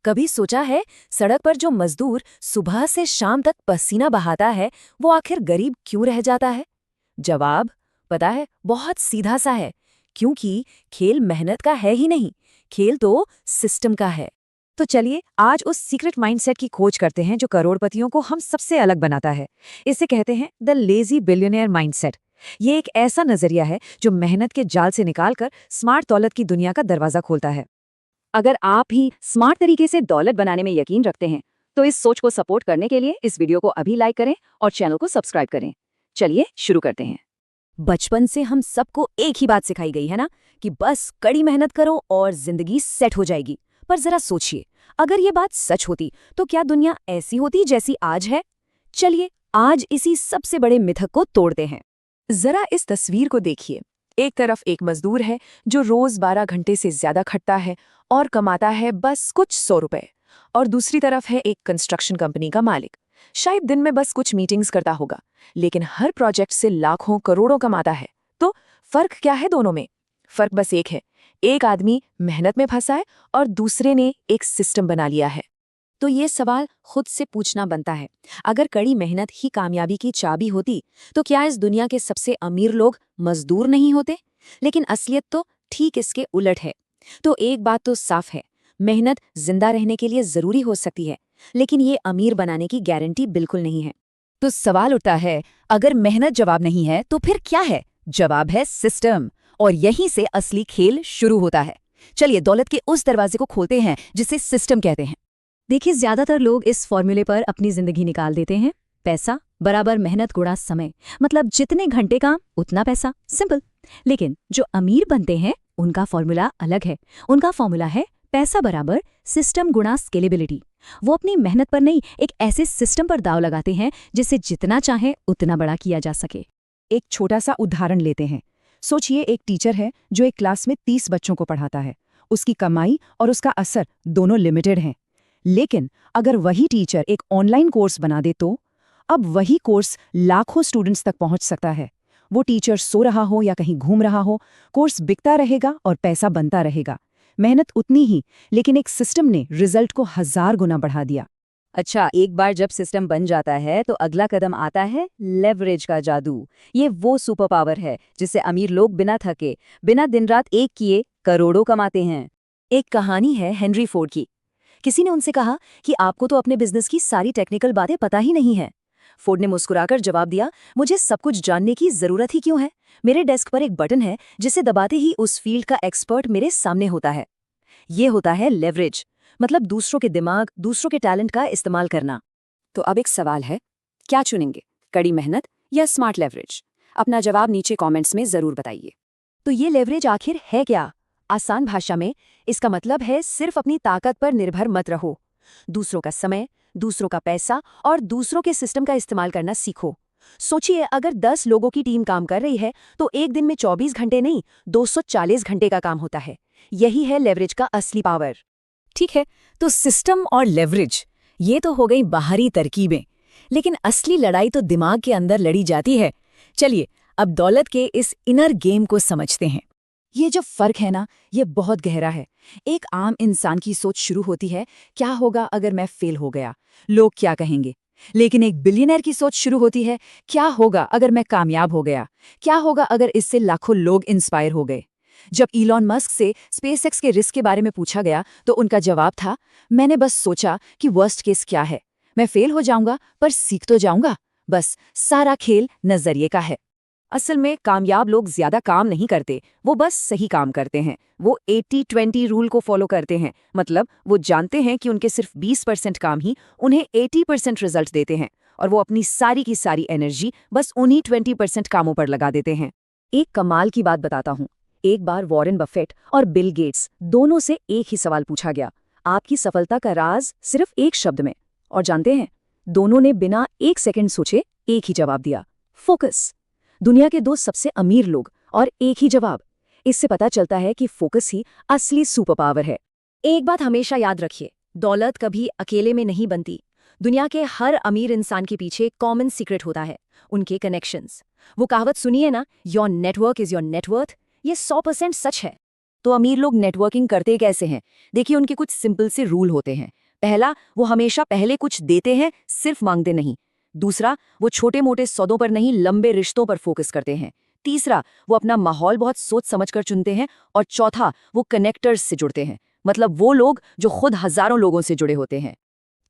कभी सोचा है सड़क पर जो मजदूर सुबह से शाम तक पसीना बहाता है वो आखिर गरीब क्यों रह जाता है? जवाब पता है, बहुत सीधा सा है। क्योंकि खेल मेहनत का है ही नहीं, खेल तो सिस्टम का है। तो चलिए आज उस सीक्रेट माइंडसेट की खोज करते हैं जो करोड़पतियों को हम सबसे अलग बनाता है। इसे कहते हैं द लेजी बिलियनियर माइंडसेट। ये एक ऐसा नजरिया है जो मेहनत के जाल से निकालकर स्मार्ट दौलत की दुनिया का दरवाजा खोलता है। अगर आप भी स्मार्ट तरीके से दौलत बनाने में यकीन रखते हैं तो इस सोच को सपोर्ट करने के लिए इस वीडियो को अभी लाइक करें और चैनल को सब्सक्राइब करें। चलिए शुरू करते हैं। बचपन से हम सबको एक ही बात सिखाई गई है ना, कि बस कड़ी मेहनत करो और जिंदगी सेट हो जाएगी। पर जरा सोचिए, अगर ये बात सच होती तो क्या दुनिया ऐसी होती जैसी आज है? चलिए आज इसी सबसे बड़े मिथक को तोड़ते हैं। जरा इस तस्वीर को देखिए। एक तरफ एक मजदूर है जो रोज 12 घंटे से ज्यादा खटता है और कमाता है बस कुछ 100 रुपए, और दूसरी तरफ है एक कंस्ट्रक्शन कंपनी का मालिक। शायद दिन में बस कुछ मीटिंग्स करता होगा, लेकिन हर प्रोजेक्ट से लाखों करोड़ों कमाता है। तो फर्क क्या है दोनों में? फर्क बस एक है, एक आदमी मेहनत में फंसा है और दूसरे ने एक सिस्टम बना लिया है। तो ये सवाल खुद से पूछना बनता है, अगर कड़ी मेहनत ही कामयाबी की चाबी होती तो क्या इस दुनिया के सबसे अमीर लोग मजदूर नहीं होते? लेकिन असलियत तो ठीक इसके उलट है। तो एक बात तो साफ है, मेहनत जिंदा रहने के लिए जरूरी हो सकती है, लेकिन ये अमीर बनाने की गारंटी बिल्कुल नहीं है। तो सवाल उठता है, अगर मेहनत जवाब नहीं है तो फिर क्या है? जवाब है सिस्टम। और यहीं से असली खेल शुरू होता है। चलिए दौलत के उस दरवाजे को खोलते हैं जिसे सिस्टम कहते हैं। देखिए, ज्यादातर लोग इस फॉर्मूले पर अपनी जिंदगी निकाल देते हैं। पैसा बराबर मेहनत गुणा समय, मतलब जितने घंटे काम उतना पैसा। सिंपल। लेकिन जो अमीर बनते हैं उनका फॉर्मूला अलग है। उनका फॉर्मूला है पैसा बराबर सिस्टम गुणा स्केलेबिलिटी। वो अपनी मेहनत पर नहीं, एक ऐसे सिस्टम पर दाव लगाते हैं जिसे जितना चाहे उतना बड़ा किया जा सके। एक छोटा सा उदाहरण लेते हैं। सोचिए, एक टीचर है जो एक क्लास में 30 बच्चों को पढ़ाता है। उसकी कमाई और उसका असर दोनों लिमिटेड हैं। लेकिन अगर वही टीचर एक ऑनलाइन कोर्स बना दे तो अब वही कोर्स लाखों स्टूडेंट्स तक पहुंच सकता है। वो टीचर सो रहा हो या कहीं घूम रहा हो, कोर्स बिकता रहेगा और पैसा बनता रहेगा। मेहनत उतनी ही, लेकिन एक सिस्टम ने रिजल्ट को 1000 गुना बढ़ा दिया। अच्छा, एक बार जब सिस्टम बन जाता है तो अगला कदम आता है लेवरेज का जादू। ये वो सुपर पावर है जिससे अमीर लोग बिना थके, बिना दिन रात एक किए करोड़ों कमाते हैं। एक कहानी है हेनरी फोर्ड की। किसी ने उनसे कहा कि आपको तो अपने बिजनेस की सारी टेक्निकल बातें पता ही नहीं है। फोर्ड ने मुस्कुराकर जवाब दिया, मुझे सब कुछ जानने की जरूरत ही क्यों है? मेरे डेस्क पर एक बटन है जिसे दबाते ही उस फील्ड का एक्सपर्ट मेरे सामने होता है। ये होता है लेवरेज, मतलब दूसरों के दिमाग, दूसरों के टैलेंट का इस्तेमाल करना। तो अब एक सवाल है, क्या चुनेंगे, कड़ी मेहनत या स्मार्ट लेवरेज? अपना जवाब नीचे कमेंट्स में जरूर बताइए। तो ये लेवरेज आखिर है क्या? आसान भाषा में इसका मतलब है सिर्फ अपनी ताकत पर निर्भर मत रहो। दूसरों का समय, दूसरों का पैसा और दूसरों के सिस्टम का इस्तेमाल करना सीखो। सोचिए, अगर 10 लोगों की टीम काम कर रही है तो एक दिन में 24 घंटे नहीं, 240 घंटे का काम होता है। यही है लेवरेज का असली पावर। ठीक है, तो सिस्टम और लेवरेज ये तो हो गई बाहरी तरकीबें, लेकिन असली लड़ाई तो दिमाग के अंदर लड़ी जाती है। चलिए अब दौलत के इस इनर गेम को समझते हैं। ये जो फर्क है ना, ये बहुत गहरा है। एक आम इंसान की सोच शुरू होती है, क्या होगा अगर मैं फेल हो गया, लोग क्या कहेंगे? लेकिन एक बिलियनर की सोच शुरू होती है, क्या होगा अगर मैं कामयाब हो गया, क्या होगा अगर इससे लाखों लोग इंस्पायर हो गए? जब इलॉन मस्क से स्पेसएक्स के रिस्क के बारे में पूछा गया तो उनका जवाब था, मैंने बस सोचा कि वर्स्ट केस क्या है, मैं फेल हो जाऊंगा पर सीख तो जाऊंगा। बस सारा खेल नजरिए का है। असल में कामयाब लोग ज्यादा काम नहीं करते, वो बस सही काम करते हैं। वो 80-20 रूल को फॉलो करते हैं, मतलब वो जानते हैं कि उनके सिर्फ 20% काम ही उन्हें 80% रिजल्ट देते हैं, और वो अपनी सारी की सारी एनर्जी बस उन्हीं 20% कामों पर लगा देते हैं। एक कमाल की बात बताता हूँ। एक बार वॉरेन बफेट और बिल गेट्स दोनों से एक ही सवाल पूछा गया, आपकी सफलता का राज, सिर्फ एक शब्द में। और जानते हैं, दोनों ने बिना एक सेकंड सोचे एक ही जवाब दिया, फोकस। दुनिया के 2 सबसे अमीर लोग और एक ही जवाब। इससे पता चलता है कि फोकस ही असली सुपर पावर है। एक बात हमेशा याद रखिए, दौलत कभी अकेले में नहीं बनती। दुनिया के हर अमीर इंसान के पीछे कॉमन सीक्रेट होता है, उनके कनेक्शंस। वो कहावत सुनिए ना, your network is your net worth. ये 100% सच है। तो अमीर लोग नेटवर्किंग करते कैसे हैं? देखिए, उनके कुछ सिंपल से रूल होते हैं। पहला, वो हमेशा पहले कुछ देते हैं, सिर्फ मांगते नहीं। दूसरा, वो छोटे मोटे सौदों पर नहीं, लंबे रिश्तों पर फोकस करते हैं। तीसरा, वो अपना माहौल बहुत सोच समझ कर चुनते हैं। और चौथा, वो कनेक्टर्स से जुड़ते हैं, मतलब वो लोग जो खुद हजारों लोगों से जुड़े होते हैं।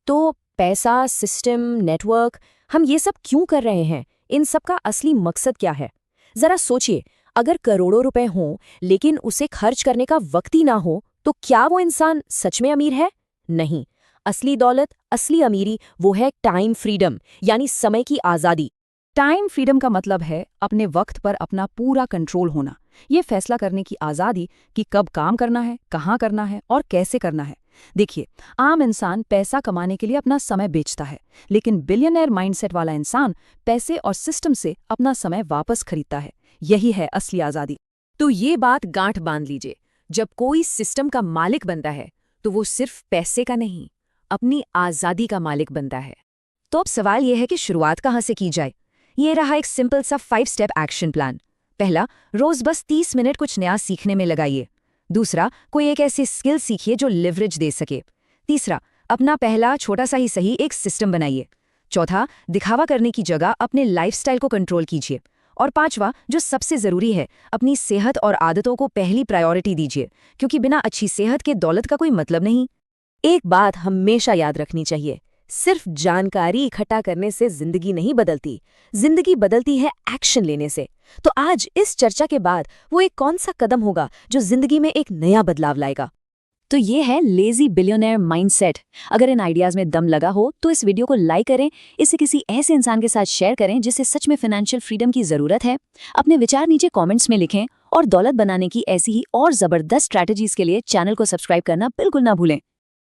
तो पैसा, सिस्टम, नेटवर्क, हम ये सब क्यों कर रहे हैं? इन सब का असली मकसद क्या है? जरा सोचिए, अगर करोड़ों रुपए हों लेकिन उसे खर्च करने का वक्त ही ना हो, तो क्या वो इंसान सच में अमीर है? नहीं। असली दौलत, असली अमीरी वो है टाइम फ्रीडम, यानी समय की आज़ादी। टाइम फ्रीडम का मतलब है अपने वक्त पर अपना पूरा कंट्रोल होना। ये फैसला करने की आज़ादी कि कब काम करना है, कहाँ करना है और कैसे करना है। देखिए, आम इंसान पैसा कमाने के लिए अपना समय बेचता है, लेकिन बिलियनर माइंडसेट वाला इंसान पैसे और सिस्टम से अपना समय वापस खरीदता है। यही है असली आज़ादी। तो ये बात गांठ बांध लीजिए, जब कोई सिस्टम का मालिक बनता है तो वो सिर्फ पैसे का नहीं, अपनी आज़ादी का मालिक बनता है। तो अब सवाल यह है कि शुरुआत कहाँ से की जाए? ये रहा एक सिंपल सा 5 स्टेप एक्शन प्लान। पहला, रोज बस 30 मिनट कुछ नया सीखने में लगाइए। दूसरा, कोई एक ऐसी स्किल सीखिए जो लिवरेज दे सके। तीसरा, अपना पहला छोटा सा ही सही एक सिस्टम बनाइए। चौथा, दिखावा करने की जगह अपने लाइफस्टाइल को कंट्रोल कीजिए। और पांचवा, जो सबसे जरूरी है, अपनी सेहत और आदतों को पहली प्रायोरिटी दीजिए, क्योंकि बिना अच्छी सेहत के दौलत का कोई मतलब नहीं। एक बात हमेशा याद रखनी चाहिए, सिर्फ जानकारी इकट्ठा करने से जिंदगी नहीं बदलती, जिंदगी बदलती है एक्शन लेने से। तो आज इस चर्चा के बाद वो एक कौन सा कदम होगा जो जिंदगी में एक नया बदलाव लाएगा? तो ये है लेजी बिलियनर माइंडसेट। अगर इन आइडियाज में दम लगा हो तो इस वीडियो को लाइक करें, इसे किसी ऐसे इंसान के साथ शेयर करें जिसे सच में फाइनेंशियल फ्रीडम की जरूरत है। अपने विचार नीचे कमेंट्स में लिखें और दौलत बनाने की ऐसी ही और जबरदस्त स्ट्रैटेजीज के लिए चैनल को सब्सक्राइब करना बिल्कुल ना भूलें।